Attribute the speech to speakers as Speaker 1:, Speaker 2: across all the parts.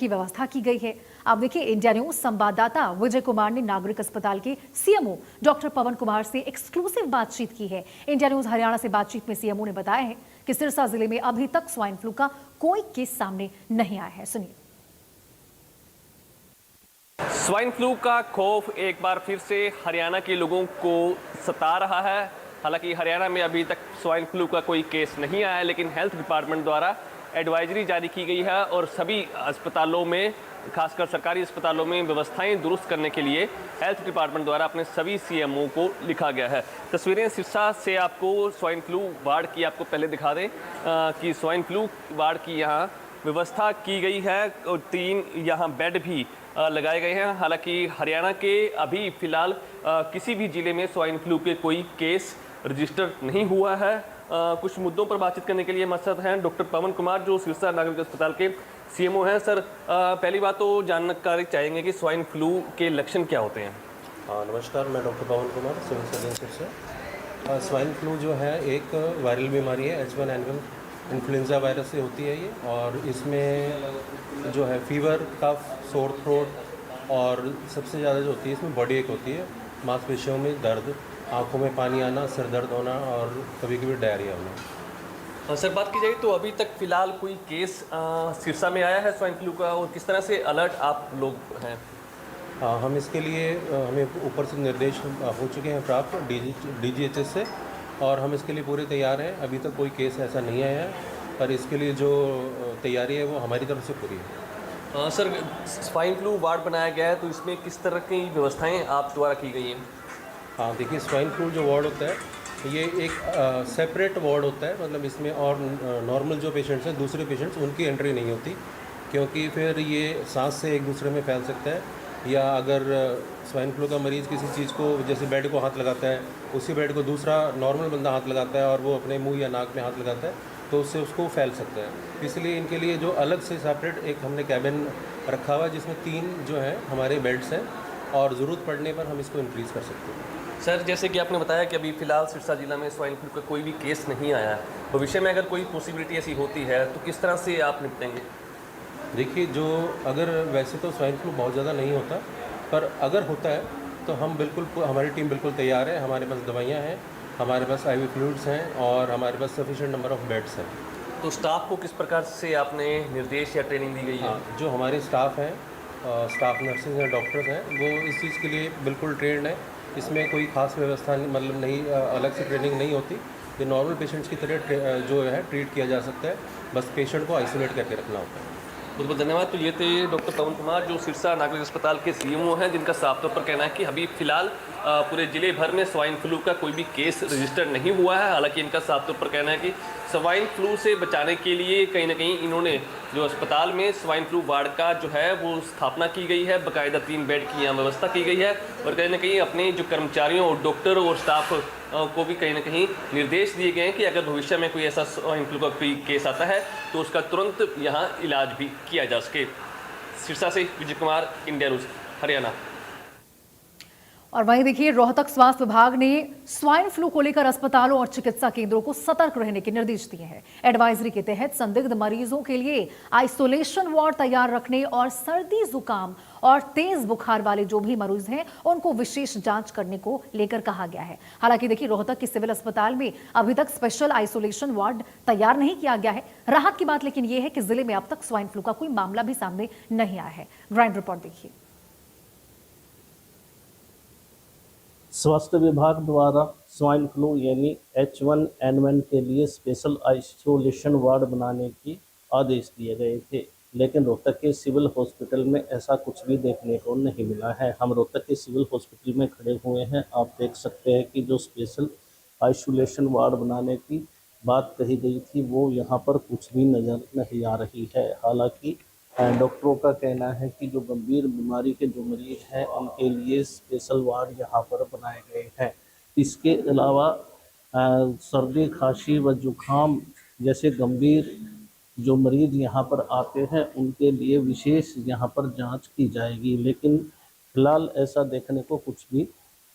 Speaker 1: की व्यवस्था की गई है। अब देखिए, इंडिया न्यूज संवाददाता विजय कुमार ने नागरिक अस्पताल के सीएमओ डॉक्टर पवन कुमार से एक्सक्लूसिव बातचीत की है। इंडिया न्यूज हरियाणा से बातचीत में सीएमओ ने बताया है कि सिरसा जिले में अभी तक स्वाइन फ्लू का कोई केस सामने नहीं आया है। सुनिए।
Speaker 2: स्वाइन फ्लू का खौफ एक बार फिर से हरियाणा के लोगों को सता रहा है। हालांकि हरियाणा में अभी तक स्वाइन फ्लू का कोई केस नहीं आया है, लेकिन हेल्थ डिपार्टमेंट द्वारा एडवाइजरी जारी की गई है और सभी अस्पतालों में, खासकर सरकारी अस्पतालों में व्यवस्थाएं दुरुस्त करने के लिए हेल्थ डिपार्टमेंट द्वारा अपने सभी सीएमओ को लिखा गया है। तस्वीरें सिरसा से आपको स्वाइन फ्लू वार्ड की आपको पहले दिखा दें कि स्वाइन फ्लू वार्ड की यहाँ व्यवस्था की गई है और 3 यहाँ बेड भी लगाए गए हैं। हालांकि हरियाणा के अभी फिलहाल किसी भी जिले में स्वाइन फ्लू के कोई केस रजिस्टर नहीं हुआ है। कुछ मुद्दों पर बातचीत करने के लिए हमारे साथ हैं डॉक्टर पवन कुमार, जो सिरसा नागरिक अस्पताल के सीएमओ हैं। सर, पहली बात तो जानकारी चाहेंगे कि स्वाइन फ्लू के लक्षण क्या होते हैं?
Speaker 3: नमस्कार, मैं doctor Pawan Kumar, civil surgeon Sirsa. Swine flu जो है एक वायरल बीमारी है, H1N1 इन्फ्लुएंजा वायरस से होती है ये, और इसमें जो है फीवर, कफ, सोर थ्रोट और सबसे ज़्यादा जो होती है इसमें बॉडी एक होती है, मांसपेशियों में दर्द, आंखों में पानी आना, सिर दर्द होना और कभी कभी डायरिया होना।
Speaker 2: सर, बात की जाए तो अभी तक फिलहाल कोई केस सिरसा में आया है स्वाइन फ्लू का, और किस तरह से अलर्ट आप लोग हैं?
Speaker 3: हम इसके लिए हमें ऊपर से निर्देश हो चुके हैं प्राप्त DGHS से, और हम इसके लिए पूरे तैयार हैं। अभी तक कोई केस ऐसा नहीं आया है, पर इसके लिए जो तैयारी है वो हमारी तरफ से पूरी है।
Speaker 2: सर, स्वाइन फ्लू वार्ड बनाया गया है, तो इसमें किस तरह की व्यवस्थाएं आप द्वारा की गई हैं?
Speaker 3: हाँ, देखिए, स्वाइन फ्लू जो वार्ड होता है ये एक सेपरेट वार्ड होता है, मतलब इसमें और नॉर्मल जो पेशेंट्स हैं, दूसरे पेशेंट्स, उनकी एंट्री नहीं होती, क्योंकि फिर ये सांस से एक दूसरे में फैल सकता है। या अगर स्वाइन फ्लू का मरीज़ किसी चीज़ को, जैसे बेड को हाथ लगाता है, उसी बेड को दूसरा नॉर्मल बंदा हाथ लगाता है और वो अपने मुंह या नाक में हाथ लगाता है, तो उससे उसको फैल सकता है। इसलिए इनके लिए जो अलग से सेपरेट एक हमने कैबिन रखा हुआ है, जिसमें 3 जो है हमारे बेड्स हैं, और ज़रूरत पड़ने पर हम इसको इंक्रीज़ कर सकते हैं।
Speaker 2: सर, जैसे कि आपने बताया कि अभी फ़िलहाल सिरसा जिला में स्वाइन फ्लू का कोई भी केस नहीं आया है, भविष्य में अगर कोई पॉसिबिलिटी ऐसी होती है तो किस तरह से आप निपटेंगे?
Speaker 3: देखिए, जो अगर वैसे तो स्वाइन फ्लू बहुत ज़्यादा नहीं होता, पर अगर होता है तो हम बिल्कुल, हमारी टीम बिल्कुल तैयार है। हमारे पास दवाइयाँ हैं, हमारे पास IV फ्लूइड्स हैं और हमारे पास सफिशिएंट नंबर ऑफ़ बेड्स हैं।
Speaker 2: तो स्टाफ को किस प्रकार से आपने निर्देश या ट्रेनिंग दी गई है?
Speaker 3: जो हमारे स्टाफ हैं, स्टाफ नर्सेज हैं, डॉक्टर्स हैं, वो इस चीज़ के लिए बिल्कुल ट्रेंड है। इसमें कोई ख़ास व्यवस्था मतलब नहीं, अलग से ट्रेनिंग नहीं होती। ये नॉर्मल पेशेंट्स की तरह जो है ट्रीट किया जा सकता है, बस पेशेंट को आइसोलेट करके रखना होता है।
Speaker 2: बहुत बहुत धन्यवाद। तो ये थे डॉक्टर पवन कुमार, जो सिरसा नागरिक अस्पताल के सीएमओ हैं, जिनका साफ तौर पर कहना है कि अभी फिलहाल पूरे जिले भर में स्वाइन फ्लू का कोई भी केस रजिस्टर नहीं हुआ है। हालांकि इनका साफ तौर पर कहना है कि स्वाइन फ्लू से बचाने के लिए कहीं ना कहीं इन्होंने जो अस्पताल में स्वाइन फ्लू वार्ड का जो है वो स्थापना की गई है, बाकायदा 3 बेड की यहाँ व्यवस्था की गई है, और कहीं ना कहीं अपने जो कर्मचारियों और डॉक्टर और स्टाफ को भी कहीं ना कहीं निर्देश दिए गए हैं कि अगर भविष्य में कोई ऐसा स्वाइन फ्लू का कोई केस आता है तो उसका तुरंत यहाँ इलाज भी किया जा सके। सिरसा से विजय कुमार, इंडिया न्यूज़, हरियाणा।
Speaker 1: और वहीं देखिए, रोहतक स्वास्थ्य विभाग ने स्वाइन फ्लू को लेकर अस्पतालों और चिकित्सा केंद्रों को सतर्क रहने के निर्देश दिए हैं। एडवाइजरी के तहत संदिग्ध मरीजों के लिए आइसोलेशन वार्ड तैयार रखने और सर्दी, जुकाम और तेज बुखार वाले जो भी मरीज हैं उनको विशेष जांच करने को लेकर कहा गया है। हालांकि देखिए, रोहतक के सिविल अस्पताल में अभी तक स्पेशल आइसोलेशन वार्ड तैयार नहीं किया गया है। राहत की बात लेकिन यह है कि जिले में अब तक स्वाइन फ्लू का कोई मामला भी सामने नहीं आया है। ग्राउंड रिपोर्ट देखिए।
Speaker 4: स्वास्थ्य विभाग द्वारा स्वाइन फ्लू यानी H1N1 के लिए स्पेशल आइसोलेशन वार्ड बनाने की आदेश दिए गए थे, लेकिन रोहतक के सिविल हॉस्पिटल में ऐसा कुछ भी देखने को नहीं मिला है। हम रोहतक के सिविल हॉस्पिटल में खड़े हुए हैं। आप देख सकते हैं कि जो स्पेशल आइसोलेशन वार्ड बनाने की बात कही गई थी वो यहाँ पर कुछ भी नज़र नहीं आ रही है। हालांकि डॉक्टरों का कहना है कि जो गंभीर बीमारी के जो मरीज हैं उनके लिए स्पेशल वार्ड यहाँ पर बनाए गए हैं। इसके अलावा सर्दी, खांसी व जुकाम जैसे गंभीर जो मरीज यहाँ पर आते हैं उनके लिए विशेष यहाँ पर जांच की जाएगी, लेकिन फिलहाल ऐसा देखने को कुछ भी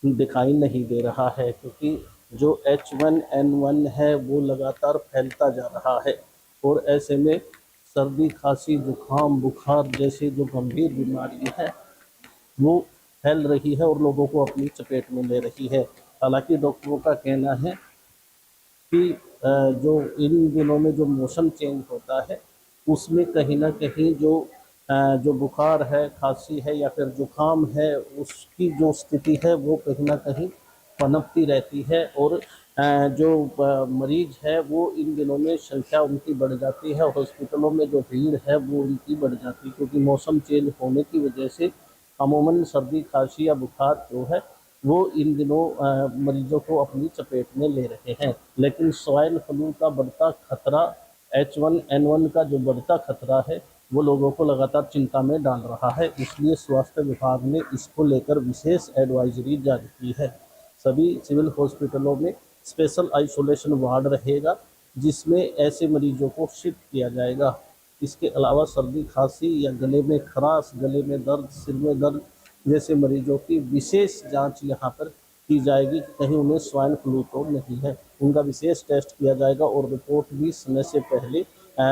Speaker 4: दिखाई नहीं दे रहा है, क्योंकि जो H1N1 है वो लगातार फैलता जा रहा है, और ऐसे में सर्दी खांसी जुकाम बुखार जैसे जो गंभीर बीमारी है वो फैल रही है और लोगों को अपनी चपेट में ले रही है। हालांकि डॉक्टरों का कहना है कि जो इन दिनों में जो मौसम चेंज होता है उसमें कहीं ना कहीं जो बुखार है खांसी है या फिर जुकाम है उसकी जो स्थिति है वो कहीं ना कहीं पनपती रहती है और जो मरीज है वो इन दिनों में संख्या उनकी बढ़ जाती है। हॉस्पिटलों में जो भीड़ है वो उनकी बढ़ जाती है क्योंकि मौसम चेंज होने की वजह से अमूमन सर्दी खांसी या बुखार जो है वो इन दिनों मरीजों को अपनी चपेट में ले रहे हैं। लेकिन स्वाइन फ्लू का बढ़ता खतरा H1N1 का जो बढ़ता खतरा है वो लोगों को लगातार चिंता में डाल रहा है। इसलिए स्वास्थ्य विभाग ने इसको लेकर विशेष एडवाइजरी जारी की है। सभी सिविल हॉस्पिटलों में स्पेशल आइसोलेशन वार्ड रहेगा जिसमें ऐसे मरीजों को शिफ्ट किया जाएगा। इसके अलावा सर्दी खांसी या गले में खराश गले में दर्द सिर में दर्द जैसे मरीजों की विशेष जांच यहाँ पर की जाएगी कि कहीं उन्हें स्वाइन फ्लू तो नहीं है। उनका विशेष टेस्ट किया जाएगा और रिपोर्ट भी समय से पहले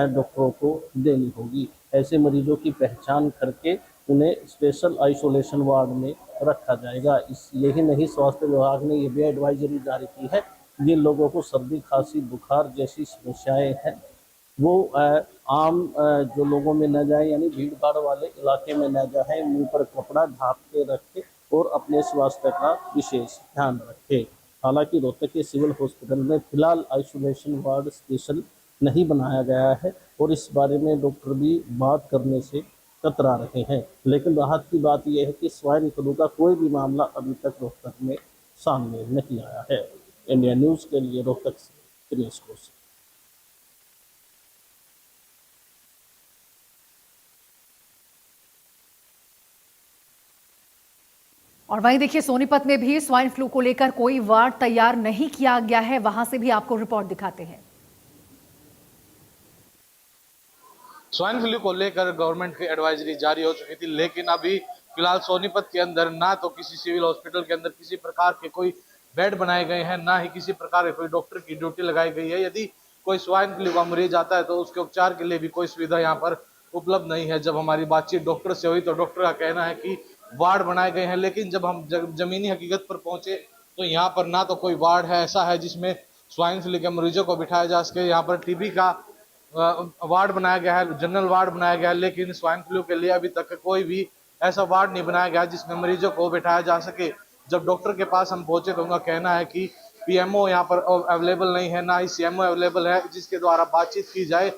Speaker 4: डॉक्टरों को देनी होगी। ऐसे मरीजों की पहचान करके उन्हें स्पेशल आइसोलेशन वार्ड में रखा जाएगा। यही नहीं, स्वास्थ्य विभाग ने ये भी एडवाइजरी जारी की है जिन लोगों को सर्दी खांसी बुखार जैसी समस्याएं हैं वो आम जो लोगों में न जाए यानी भीड़ भाड़ वाले इलाके में न जाए, मुंह पर कपड़ा ढाँप के रखे और अपने स्वास्थ्य का विशेष ध्यान रखे। हालांकि रोहतक के सिविल हॉस्पिटल में फिलहाल आइसोलेशन वार्ड स्पेशल नहीं बनाया गया है और इस बारे में डॉक्टर भी बात करने से कतरा रहे हैं। लेकिन राहत की बात यह है कि स्वाइन फ्लू का कोई भी मामला अभी तक रोहतक में सामने नहीं आया है। इंडिया न्यूज़ के लिए रोहतक से दिनेश कौशिक।
Speaker 1: और वहीं देखिए सोनीपत में भी स्वाइन फ्लू को लेकर कोई वार्ड तैयार नहीं किया गया है। वहां से भी आपको रिपोर्ट दिखाते हैं।
Speaker 5: स्वाइन फ्लू को लेकर गवर्नमेंट की एडवाइजरी जारी हो चुकी थी, लेकिन अभी फिलहाल सोनीपत के अंदर ना तो किसी सिविल हॉस्पिटल के अंदर किसी प्रकार के कोई बेड बनाए गए हैं, ना ही किसी प्रकार के कोई डॉक्टर की ड्यूटी लगाई गई है। यदि कोई स्वाइन फ्लू का मरीज आता है तो उसके उपचार के लिए भी कोई सुविधा यहाँ पर उपलब्ध नहीं है। जब हमारी बातचीत डॉक्टर से हुई तो डॉक्टर का कहना है कि वार्ड बनाए गए हैं, लेकिन जब हम जमीनी हकीकत पर पहुंचे तो यहाँ पर ना तो कोई वार्ड है ऐसा है जिसमें स्वाइन फ्लू के मरीजों को बिठाया जा सके। यहाँ पर टीबी का वार्ड बनाया गया है, जनरल वार्ड बनाया गया है, लेकिन स्वाइन फ्लू के लिए अभी तक कोई भी ऐसा वार्ड नहीं बनाया गया जिसमें मरीजों को बिठाया जा सके। जब डॉक्टर के पास हम पहुंचे तो उनका कहना है कि पीएमओ यहाँ पर अवेलेबल नहीं है, ना ही सीएमओ अवेलेबल है जिसके द्वारा बातचीत की जाए।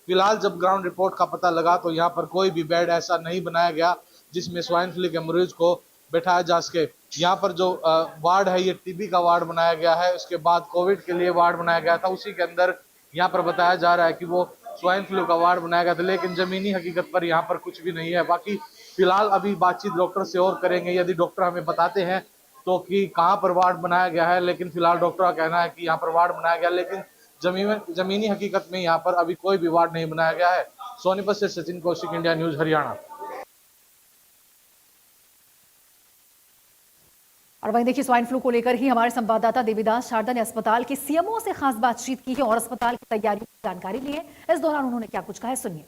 Speaker 5: फिलहाल जब ग्राउंड रिपोर्ट का पता लगा तो यहाँ पर कोई भी बेड ऐसा नहीं बनाया गया जिसमें स्वाइन फ्लू के मरीज को बैठाया जा सके। यहाँ पर जो वार्ड है ये टीबी का वार्ड बनाया गया है, उसके बाद कोविड के लिए वार्ड बनाया गया था, उसी के अंदर यहाँ पर बताया जा रहा है कि वो स्वाइन फ्लू का वार्ड बनाया गया था, लेकिन जमीनी हकीकत पर यहाँ पर कुछ भी नहीं है। बाकी फिलहाल अभी बातचीत डॉक्टर से और करेंगे, यदि डॉक्टर हमें बताते हैं तो कि कहाँ पर वार्ड बनाया गया है, लेकिन फिलहाल डॉक्टर का कहना है कि यहाँ पर वार्ड बनाया गया, लेकिन जमीनी हकीकत में यहाँ पर अभी कोई भी वार्ड नहीं बनाया गया है। सोनीपत से सचिन कौशिक, इंडिया न्यूज हरियाणा।
Speaker 1: और वहीं देखिए स्वाइन फ्लू को लेकर ही हमारे संवाददाता देवीदास शारदा ने अस्पताल के सीएमओ से खास बातचीत की है और अस्पताल की तैयारियों की जानकारी ली है। इस दौरान उन्होंने क्या कुछ कहा है, सुनिए।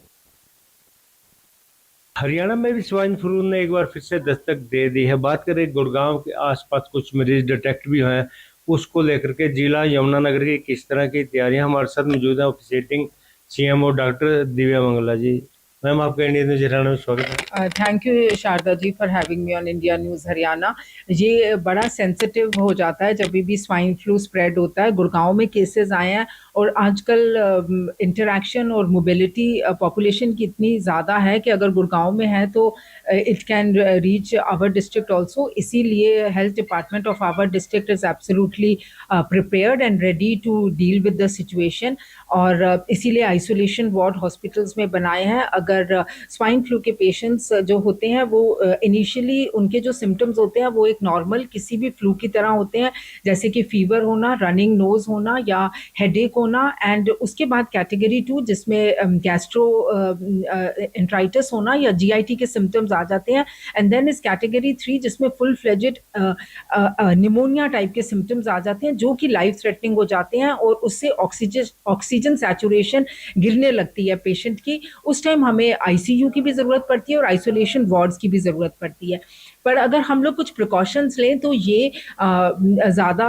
Speaker 6: हरियाणा में भी स्वाइन फ्लू ने एक बार फिर से दस्तक दे दी है। बात करें गुड़गांव के आसपास कुछ मरीज डिटेक्ट भी हैं, उसको लेकर के जिला यमुनानगर की किस तरह की तैयारियां, हमारे साथ मौजूद है officiating CMO doctor Divya Mangla ji. Ma'am आपका इंडिया न्यूज हरियाणा में स्वागत है।
Speaker 7: Thank you Sharda ji for having me on India news Haryana. ये बड़ा सेंसिटिव हो जाता है जब भी स्वाइन फ्लू स्प्रेड होता है। गुड़गांव में केसेस आए हैं और आजकल इंटरैक्शन और मोबिलिटी पॉपुलेशन की इतनी ज़्यादा है कि अगर गुड़गांव में है तो it can reach our district also. इसीलिए health department of our district is absolutely prepared and ready to deal with the situation और इसीलिए आइसोलेशन वार्ड हॉस्पिटल्स में बनाए हैं। अगर स्वाइन फ्लू के पेशेंट्स जो होते हैं वो इनिशियली उनके जो सिम्टम्स होते हैं वो एक नॉर्मल किसी भी फ्लू की तरह होते हैं, जैसे कि फीवर होना, रनिंग नोज होना या हेडेक होना, एंड उसके बाद कैटेगरी 2 जिसमें गैस्ट्रो एंट्राइटिस होना या जीआईटी के सिम्टम्स आ जाते हैं, एंड देन इस कैटेगरी 3 जिसमें फुल फ्लेजेड निमोनिया टाइप के सिम्टम्स आ जाते हैं जो कि लाइफ थ्रेटनिंग हो जाते हैं और उससे ऑक्सीजन सैचुरेशन गिरने लगती है पेशेंट की। उस टाइम हमें आईसीयू की भी ज़रूरत पड़ती है और आइसोलेशन वार्ड्स की भी ज़रूरत पड़ती है। पर अगर हम लोग कुछ प्रिकॉशंस लें तो ये ज़्यादा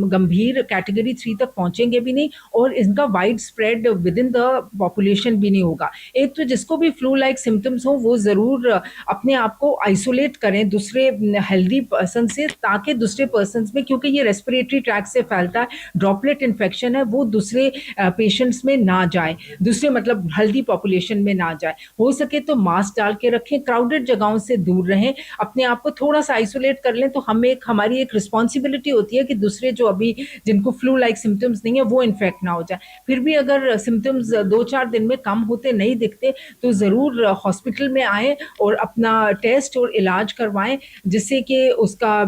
Speaker 7: गंभीर कैटेगरी 3 तक पहुंचेंगे भी नहीं और इनका wide spread with in the population भी नहीं होगा। एक तो जिसको भी फ्लू लाइक सिम्टम्स हो वो ज़रूर अपने आप को आइसोलेट करें दूसरे हेल्दी पर्सन से, ताकि दूसरे पर्सन में, क्योंकि ये रेस्पिरेटरी ट्रैक से फैलता है, ड्रॉपलेट इन्फेक्शन है, वो दूसरे पेशेंट्स में ना जाए, दूसरे मतलब हेल्दी पॉपुलेशन में ना जाए। हो सके तो मास्क डाल के रखें, क्राउडेड जगहों से दूर रहें, अपने आप को थोड़ा सा आइसोलेट कर लें, तो हमारी एक रिस्पॉन्सिबिलिटी होती है कि दूसरे जो अभी जिनको फ्लू लाइक सिम्टम्स नहीं है वो इन्फेक्ट ना हो जाए। फिर भी अगर सिम्टम्स 2-4 दिन में कम होते नहीं दिखते तो ज़रूर हॉस्पिटल में आएँ और अपना टेस्ट और इलाज करवाएं, जिससे कि उसका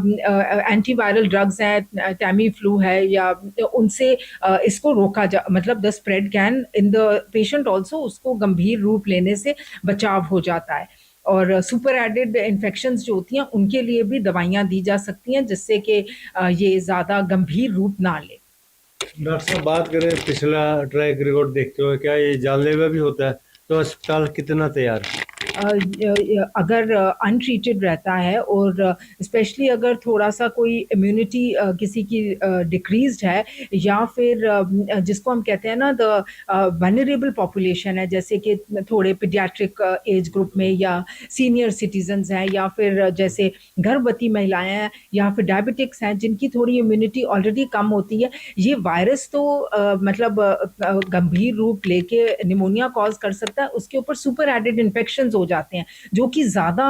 Speaker 7: एंटीवायरल ड्रग्स हैं, टैमी फ्लू है, या उनसे इसको रोका जा, मतलब the spread can in the patient also, उसको गंभीर रूप लेने से बचाव हो जाता है। और सुपर एडेड इन्फेक्शंस जो होती हैं उनके लिए भी दवाइयाँ दी जा सकती हैं जिससे कि ये ज़्यादा गंभीर रूप ना ले।
Speaker 6: डॉक्टर साहब, बात करें पिछला ट्रैक रिकॉर्ड देखते हुए, क्या ये जानलेवा भी होता है? तो अस्पताल कितना तैयार है?
Speaker 7: अगर अनट्रीटेड रहता है और स्पेशली अगर थोड़ा सा कोई इम्यूनिटी किसी की डिक्रीज्ड है, या फिर जिसको हम कहते हैं ना द वनरेबल पॉपुलेशन है, जैसे कि थोड़े पीडियाट्रिक एज ग्रुप में या सीनियर सिटीजन्स हैं, या फिर जैसे गर्भवती महिलाएं हैं, या फिर डायबिटिक्स हैं जिनकी थोड़ी इम्यूनिटी ऑलरेडी कम होती है, ये वायरस तो गंभीर रूप लेके निमोनिया कॉज कर सकता है। उसके ऊपर सुपर एडेड इन्फेक्शंस हो जाते हैं जो कि ज़्यादा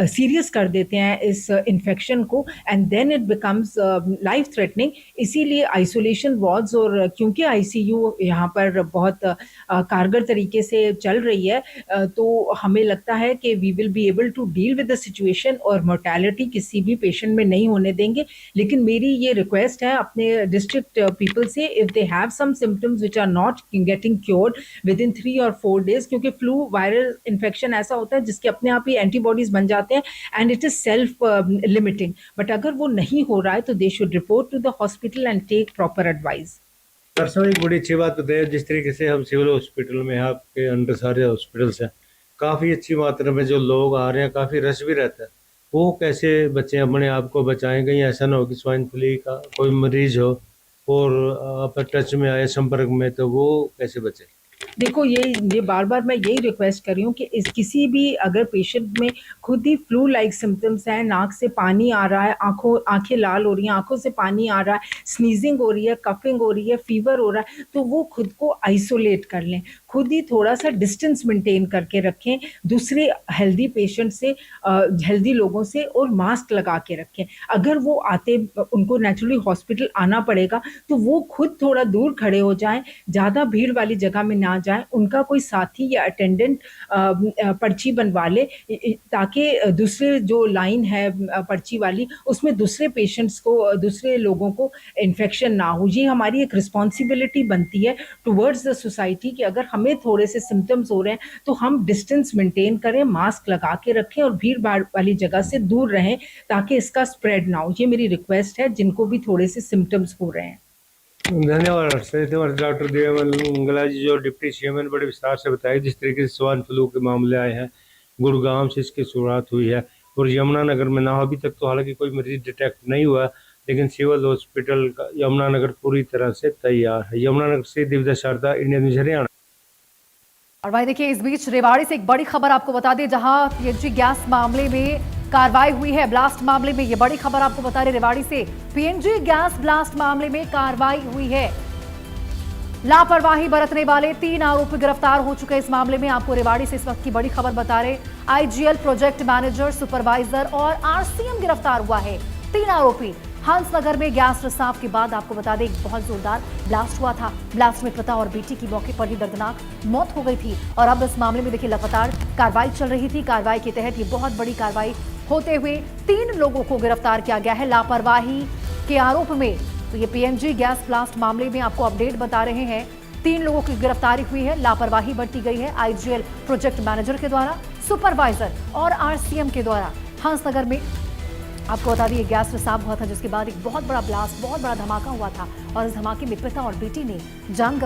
Speaker 7: सीरियस कर देते हैं इस इन्फेक्शन को, and then it becomes life threatening. इसीलिए आइसोलेशन वार्ड्स, और क्योंकि आईसीयू यहाँ पर बहुत कारगर तरीके से चल रही है, तो हमें लगता है कि we will be able to deal with the situation और मोर्टेलिटी किसी भी पेशेंट में नहीं होने देंगे। लेकिन मेरी ये रिक्वेस्ट है अपने डिस्ट्रिक्ट पीपल से, if they have some symptoms which are not getting cured within 3 और 4 डेज, क्योंकि फ्लू वायरल इन्फेक्शन ऐसा होता है जिसके अपने आप ही एंटीबॉडीज बन जाते हैं and it is self limiting, but अगर वो नहीं हो रहा है तो they should report to the hospital and take proper advice.
Speaker 6: Doctor साहब, एक बड़ी अच्छी बात बताइए, जिस तरीके से हम सिविल हॉस्पिटल में, आपके अंडर सारे हॉस्पिटल्स हैं, काफ़ी अच्छी मात्रा में जो लोग आ रहे हैं, काफ़ी रश भी रहता है, वो कैसे बच्चे अपने आप को बचाएं? कहीं ऐसा ना हो कि स्वाइन फ्लू का कोई मरीज हो और आप टच में आए, संपर्क में, तो वो कैसे बचे?
Speaker 7: देखो, ये बार बार मैं यही रिक्वेस्ट कर रही हूँ कि इस किसी भी अगर पेशेंट में खुद ही फ्लू लाइक सिम्टम्स हैं, नाक से पानी आ रहा है, आंखें लाल हो रही हैं, आंखों से पानी आ रहा है, स्नीजिंग हो रही है, कफिंग हो रही है, फीवर हो रहा है, तो वो खुद को आइसोलेट कर लें, खुद ही थोड़ा सा डिस्टेंस मेंटेन करके रखें दूसरे हेल्दी पेशेंट से, हेल्दी लोगों से, और मास्क लगा के रखें। अगर वो आते, उनको नेचुरली हॉस्पिटल आना पड़ेगा तो वो खुद थोड़ा दूर खड़े हो जाएं, ज़्यादा भीड़ वाली जगह में ना जाएं, उनका कोई साथी या अटेंडेंट पर्ची बनवा ले, ताकि दूसरे जो लाइन है पर्ची वाली, उसमें दूसरे पेशेंट्स को, दूसरे लोगों को इन्फेक्शन ना हो। ये हमारी एक रिस्पॉन्सिबिलिटी बनती है टुवर्ड्स द सोसाइटी कि अगर हमें थोड़े से सिम्टम्स हो रहे हैं तो हम डिस्टेंस मेंटेन करें, मास्क लगा के रखें और भीड़ भाड़ वाली जगह से दूर रहें ताकि इसका स्प्रेड ना हो। ये मेरी रिक्वेस्ट है जिनको भी थोड़े से सिम्टम्स हो रहे हैं।
Speaker 6: धन्यवाद डॉक्टर दिव्या मंगला जी, जो डिप्टी सीएम ने बड़े विस्तार से बताया जिस तरीके से स्वाइन फ्लू के मामले आए हैं, गुड़गांव से इसकी शुरुआत हुई है और यमुनानगर में ना, अभी तक तो हालांकि कोई मरीज डिटेक्ट नहीं हुआ, लेकिन सिविल हॉस्पिटल का यमुनानगर पूरी तरह से तैयार है। यमुनानगर से दिव्या शारदा, इंडियन न्यूज़ हरियाणा।
Speaker 1: और भाई देखिए, इस बीच रेवाड़ी से एक बड़ी खबर आपको बता दें, जहां पीएनजी गैस मामले में कार्रवाई हुई है। ब्लास्ट मामले में ये बड़ी खबर आपको बता रहे, रेवाड़ी से पीएनजी गैस ब्लास्ट मामले में कार्रवाई हुई है। लापरवाही बरतने वाले 3 आरोपी गिरफ्तार हो चुके हैं इस मामले में। आपको रेवाड़ी से इस वक्त की बड़ी खबर बता रहे, आईजीएल प्रोजेक्ट मैनेजर, सुपरवाइजर और आरसीएम गिरफ्तार हुआ है। 3 आरोपी हंसनगर में गैस रिसाव के बाद आपको बता दें एक बहुत जोरदार ब्लास्ट हुआ था। ब्लास्ट में पिता और बेटी की मौके पर ही दर्दनाक मौत हो गई थी और अब इस मामले में देखिए लगातार कार्रवाई चल रही थी। कार्रवाई के तहत ये बहुत बड़ी कार्रवाई होते हुए 3 लोगों को गिरफ्तार किया गया है लापरवाही के आरोप में। तो ये पीएनजी गैस ब्लास्ट मामले में आपको अपडेट बता रहे हैं। 3 लोगों की गिरफ्तारी हुई है, लापरवाही बरती गई है आईजीएल प्रोजेक्ट मैनेजर के द्वारा, सुपरवाइजर और आरसीएम के द्वारा। हंसनगर में आपको बता दिए गैस रिसाव हुआ था जिसके बाद एक बहुत बड़ा ब्लास्ट, बहुत बड़ा धमाका हुआ था और इस धमाके में पिता और बेटी ने जान गंवाई।